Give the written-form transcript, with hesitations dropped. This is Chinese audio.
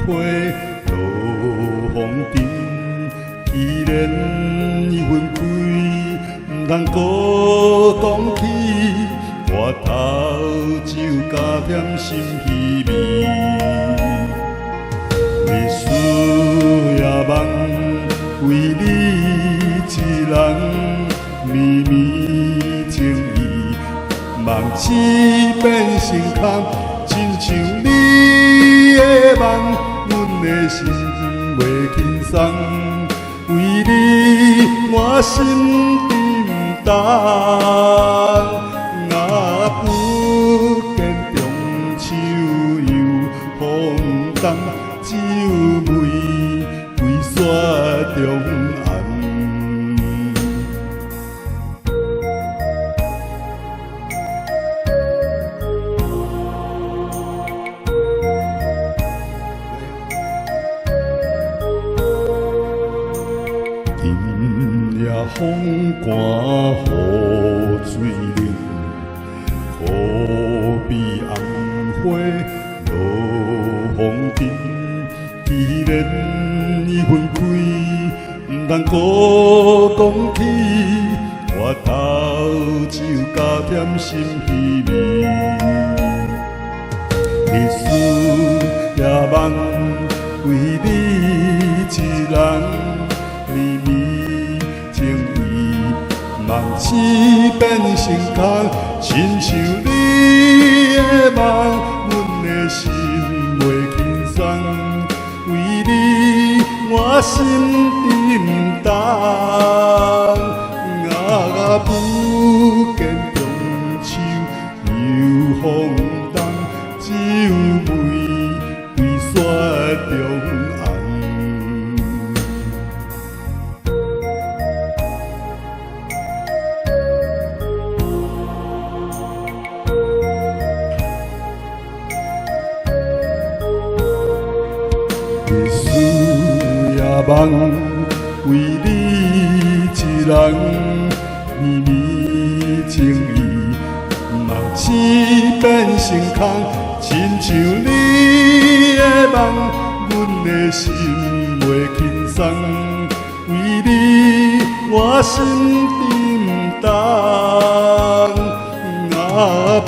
花落风尘，既然已分开，唔通搁讲起。我头酒加添心稀微，日思夜梦，为你一人绵绵情意，梦醒变成空，亲像你的梦，阮的心袂轻松，为你我心沉重。不见中秋又风动，只有玫瑰雪中红。今夜风寒雨水冷。可比红花落风尘，既然已分开，唔通搁讲起。我头酒加添心稀微，日思夜梦，为你一人绵绵情意，梦醒变成空。亲像你的梦，阮的心袂轻松，为你我心沉重。不见中秋又风动，只有玫瑰雪中红。日思夜梦，为你一人绵绵情意，梦醒变成空，亲像你的梦，阮的心袂轻松，为你我心沉重。不